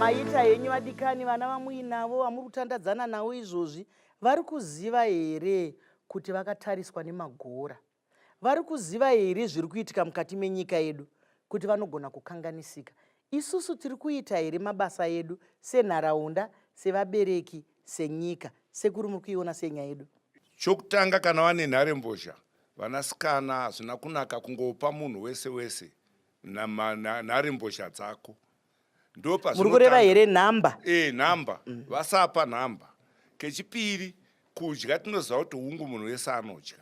maita henyu vadikani, vana vamuinavo vamuri kutandadzana navo izvozvi vari kuziva here kuti vakatariswa nemagora? Vari kuziva here zviri kuitika mukati menyika yedu kuti vanogona kukanganisika? Isusu tiri kuita here mabasa edu senharaunda, sevabereki, senyika, sekuri muri kuiona senyaya yedu? Chokutanga, kana vane nharembozha vanasikana hazvina kunaka kungopa munhu wese wese nharembozha dzako. Muri kureva here nhamba? Nhamba. Vasapa nhamba. Kechipiri, kudya tinoziva kuti hungu munhu wese anodya.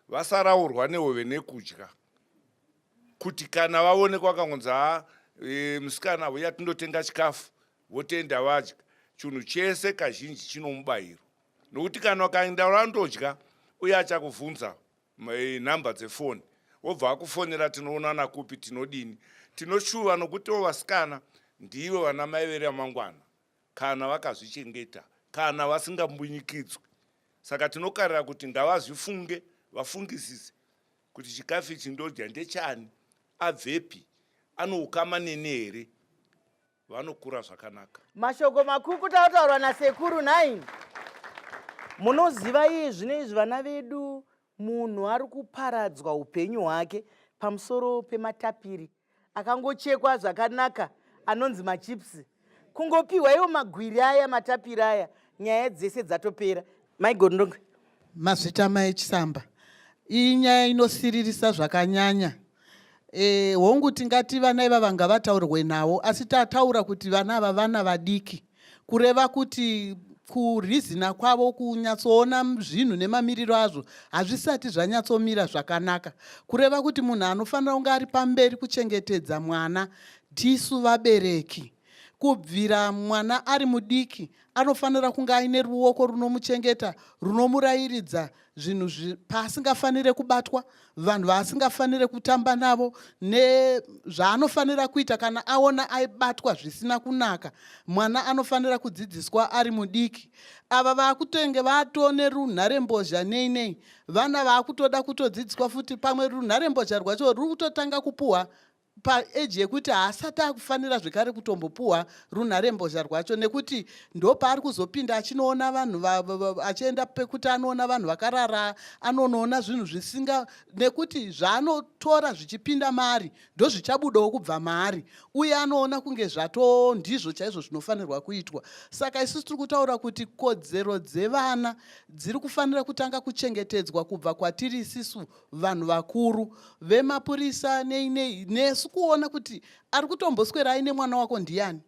Vasaraurwa nehove nekudya. Kuti kana vaonekwa vakangonzi musikana uya tindotenga chikafu, votoenda vadya. Chinhu chese kazhinji chinomubayiro. Nokuti kana wakaenda urandodya, uye achakubvunza nhamba dzefoni. Wobva akufonera tinoonana kupi, tinodini. Tinoshuva nokuti vasikana ndivo vana mai veramangwana kana vakazvichengeta, kana vasingambunyikidzwi. Saka tinokarira kuti ngavazvifunge, vafungisise kuti chikafu ichi ndodya ndechani, abvepi, anoukama nene here, vanokura zvakanaka. Mashoko makuru kutaurwa nasekuru 9. Munoziva iye zvinezvi vana vedu munhu ari kuparadzwa upenyu hwake pamusoro pematapiri akangochekwa zvakanaka anonzi machipsi. Kungopiwa iwo magwiri aya matapiri aya, nyaya dzese dzatopera. Mai Gondongwe. Mazvita Mai Chisamba. Iyi nyaya inosiririsa zvakanyanya. Hongu tingati vana ivava vanga vataurirwe navo, asi tataura kuti vana ava vana vadiki. Kureva kuti kurizina kwavo kunyatsoona zvinhu nemamiriro azvo hazvisati zvanyatsomira zvakanaka. Kureva kuti munhu anofanira kunge ari pamberi kuchengetedza mwana tisu vabereki. Kubvira mwana ari mudiki anofanira kunge aine ruoko runomuchengeta, runomurayiridza zvinhu paasingafanire kubatwa, vanhu vaasingafanire kutamba navo, nezvaanofanira kuita kana aona aibatwa zvisina kunaka. Mwana anofanira kudzidziswa ari mudiki. Ava vaakutenge vatone runharembozha nei, vana vaakutoda kutodzidziswa futi pamwe runharembozha rwacho ruri kutotanga kupuhwa paeji yekuti haasati akufanira zvekare kutombopuhwa runharembozha rwacho, nekuti ndopaari kuzopinda achinoona vanhu achienda pekuti anoona vanhu vakarara, anonoona zvinhu zvisinga, nekuti zvaanotora zvichipinda maari ndozvichabudawo kubva maari, uye anoona kunge zvato ndizvo chaizvo zvinofanirwa kuitwa. Saka isusu tiri kutaura kuti kodzero dzevana dziri kufanira kutanga kuchengetedzwa kubva kwatiri isisu vanhu vakuru, vemapurisa nesu kuona kuti ari kutomboswera aine mwana wako ndiani,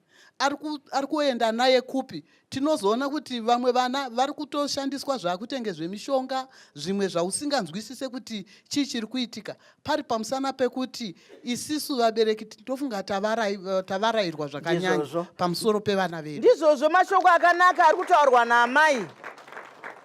ari kuenda naye kupi. Tinozoona kuti vamwe vana vari kutoshandiswa zvakutenge zvemishonga, zvimwe zvausinganzwisise kuti chii chiri kuitika, pari pamusana pekuti isisu vabereki tofunga tavarayirwa zvakanyanya pamusoro pevana vedu. Ndizvozvo mashoko akanaka ari kutaurwa naamai,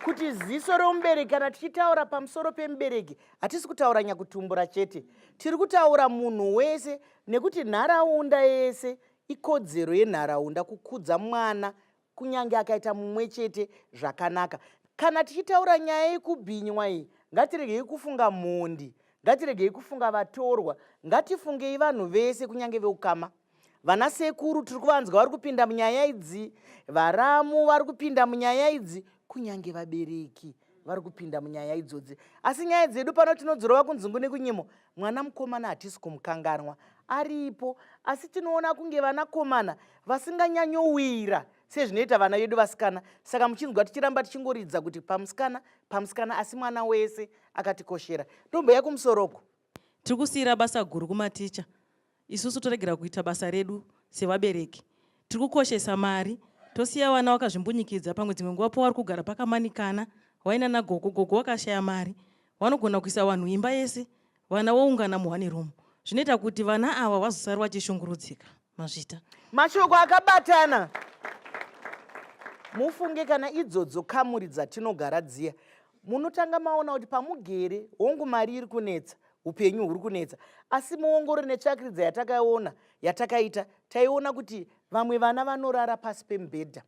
kuti ziso romubereki, kana tichitaura pamusoro pemubereki hatisi kutaura nyakutumbura chete, tiri kutaura munhu wese, nekuti nharaunda yese ikodzero yenharaunda kukudza mwana kunyange akaita mumwe chete zvakanaka. Kana tichitaura nyaya yekubhinywa iyi, ngatiregei kufunga mhondi, ngatiregei kufunga vatorwa, ngatifungei vanhu vese kunyange veukama. Vana sekuru tiri kuvanzwa vari kupinda munyaya idzi, varamu vari kupinda munyaya idzi, kunyange vabereki vari kupinda munyaya idzodzi. Asi nyaya dzedu pano tinodzorova kunzungu nekunyimo, mwana mukomana hatisi kumukanganwa, aripo, asi tinoona kunge vanakomana vasinganyanyowira sezvinoita vana vedu vasikana. Saka muchinzwa tichiramba tichingoridza kuti pamusikana, asi mwana wese akatikoshera. Ndombo yakumusoroku tiri kusiyira basa guru kumaticha. Isusu toregera kuita basa redu sevabereki, tiri kukoshesa mari, tosiya vana vakazvimbunyikidza. Pamwe dzimwe nguva po vari kugara pakamanikana, waina nagogo wakashaya mari, vanogona kuisa vanhu imba yese, vana voungana muhani room. Zvinoita kuti vana ava vazosari vachishungurudzika. Mazvita mashoko akabatana. Mufunge kana idzodzo kamuri dzatinogara dziya, munotanga maona kuti pamugere hongu mari iri kunetsa, upenyu huri kunetsa, asi muongoro netsvakiridza yatakaona yatakaita, taiona kuti vamwe vana vanorara pasi pemubhedha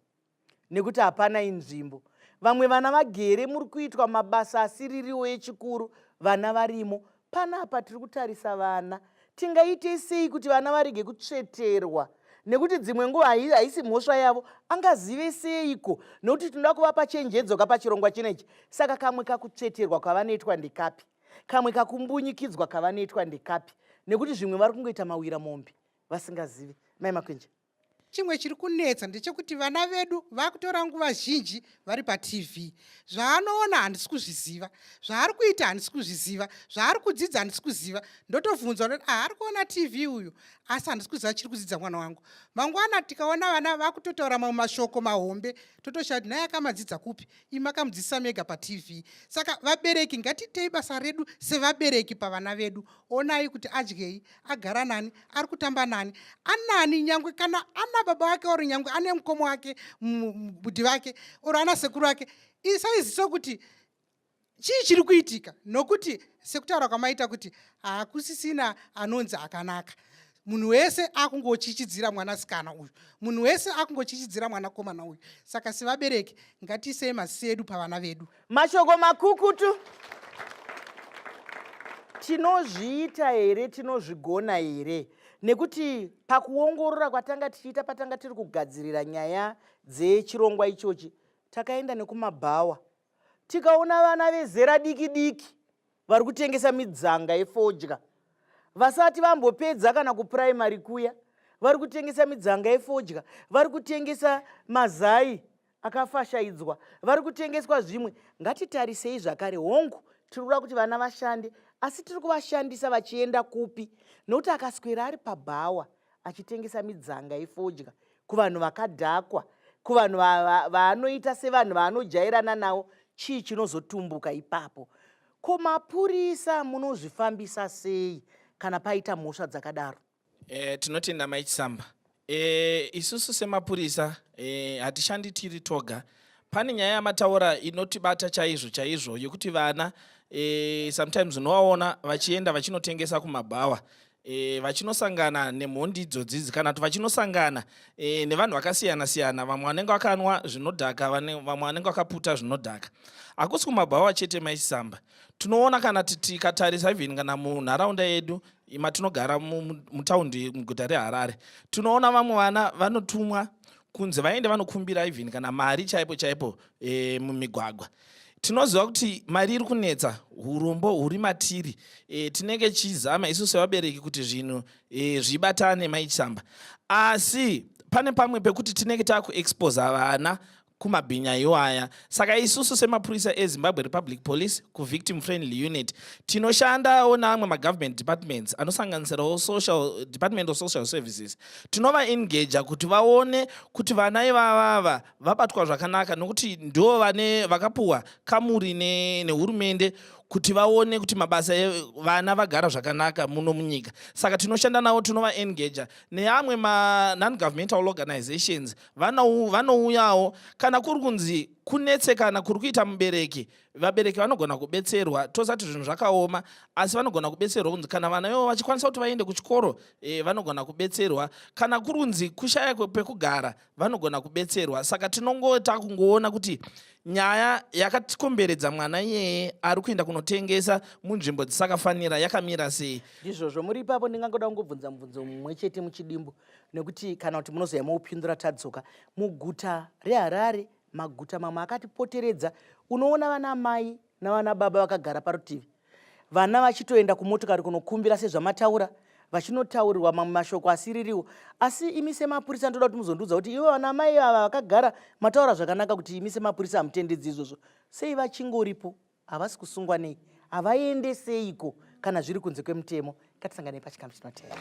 nekuti hapana inzvimbo. Vamwe vana vagere muri kuitwa mabasa asiririwo echikuru, vana varimo. Panapa tiri kutarisa vana, tingaite sei kuti vana varege kutsveterwa nekuti dzimwe nguva haisi mhosva yavo, angazive seiko? Nokuti tinoda kuvapa chenjedzo kapachirongwa chinechi. Saka kamwe kakutsveterwa kwavanoitwa ndekapi? Kamwe kakumbunyikidzwa kavanoitwa ndekapi? Nekuti zvimwe vari kungoita mawira mombe vasingazivi. Mai Makwenje. Chimwe chiri kunetsa ndechekuti vana vedu vakutora nguva zhinji vari paTV. Zvaanoona handisi kuzviziva, zvaari kuita handisi kuzviziva, zvaari kudzidza handisi kuziva. Ndotovhunzwa kuti ari kuona TV uyu, asi handisi kuziva chiri kudzidza mwana wangu. Mangwana tikaona vana vakutotaura mamwe mashoko mahombe, totoshati naye akamadzidza kupi? Imi makamudzidzisa mega paTV. Saka vabereki ngatitei basa redu sevabereki pavana vedu. Onai kuti adyei, agara nani, ari kutamba nani, anani nyangwe kana ana baba wake ori nyangwe ane mukomo wake, mubudhi wake, ori ana sekuru wake. Isaiziso kuti chii chiri kuitika, nokuti sekutaura kwamaita kuti hakusisina anonzi akanaka. Munhu wese akungochichidzira mwanasikana uyu, munhu wese akungochichidzira mwanakomana uyu. Saka sevabereki ngatiisei maziso edu pavana vedu. Mashoko makukutu. Tinozviita here, tinozvigona here? Nekuti pakuongorora kwatanga tichiita patanga tiri kugadzirira nyaya dzechirongwa ichochi, takaenda nekumabhawa tikaona vana vezera diki diki vari kutengesa midzanga yefodya. Vasati vambopedza kana kupuraimari kuya, vari kutengesa midzanga yefodya, vari kutengesa mazai akafashaidzwa, vari kutengeswa zvimwe. Ngatitarisei zvakare. Hongu tiri kuda kuti vana vashande, asi tiri kuvashandisa vachienda kupi? Nokuti akaswera ari pabhawa achitengesa midzanga yefodya kuvanhu vakadhakwa, kuvanhu vanoita sevanhu vanojairana navo, chii chinozotumbuka ipapo? Ko mapurisa munozvifambisa sei kana paita mhosva dzakadaro? Tinotenda Mai Chisamba. Isusu semapurisa hatishandi tiri toga. Pane nyaya yamataura inotibata chaizvo chaizvo yokuti vana sometimes unovaona vachienda vachinotengesa kumabhawa, vachinosangana nemhondi idzodzidzi kana kuti vachinosangana nevanhu vakasiyana siyana. Vamwe vanenge vakanwa zvinodhaka, vamwe vanenge vakaputa zvinodhaka. Hakusi kumabhawa chete Mai Chisamba. Tinoona kana tikatarisa even kana munharaunda yedu matinogara mutaundi muguta reHarare, tinoona vamwe vana vanotumwa kunze vaende vanokumbira even kana mari chaipo chaipo mumigwagwa. Tinoziva kuti mari iri kunetsa, urombo huri matiri. Tinenge chizama isu sevabereki kuti zvinhu zvibatane Mai Chisamba. Asi pane pamwe pekuti tinenge takuexposa vana kumabhinya iwaya. Saka isusu semapurisa eZimbabwe Republic Police ku-Victim Friendly Unit tinoshandawo namwe ma-government departments anosanganisirawo Department of Social Services. Tinova-engagea kuti vaone kuti vana ivava vabatwa zvakanaka, nokuti ndo vakapuwa kamuri nehurumende kuti vaone kuti mabasa vana vagara zvakanaka muno munyika. Saka tinoshanda navo, tinova-engagea neamwe ma-non-governmental organizations. Vanouyawo kana kuri kunzi kunetsekana kuri kuita mubereki, vabereki vanogona kubetserwa. Tosati zvinhu zvakaoma, asi vanogona kubetserwa kunzi kana vana ivo vachikwanisa kuti vaende kuchikoro, vanogona kubetserwa. Kana kuri kunzi kushaya pekugara, vanogona kubetserwa. Saka tinongota kungoona kuti nyaya yakatikomberedza mwana iyeye ari kuenda kunotengesa munzvimbo dzisikafanira yakamira sei. Ndizvozvo muri ipapo ndingangoda kungobvunza mubvunzo mumwe chete muchidimbu, nekuti kana kuti munozoya maupindura tadzoka muguta reHarare, maguta mamwe akatipoteredza, unoona vana mai navana baba vakagara parutivi, vana vachitoenda kumotokari kunokumbira sezvamataura, vachinotaurirwa mamwe mashoko asiririwo. Asi imi semapurisa ndoda kuti muzondiudza kuti ivo vana mai ava vakagara mataura zvakanaka kuti imi semapurisa hamutendedzi izvozvo, sei vachingoripo? Havasi kusungwa nei? Havaende seiko kana zviri kunze kwemutemo? Ngatisanganei pachikamu chinotevera.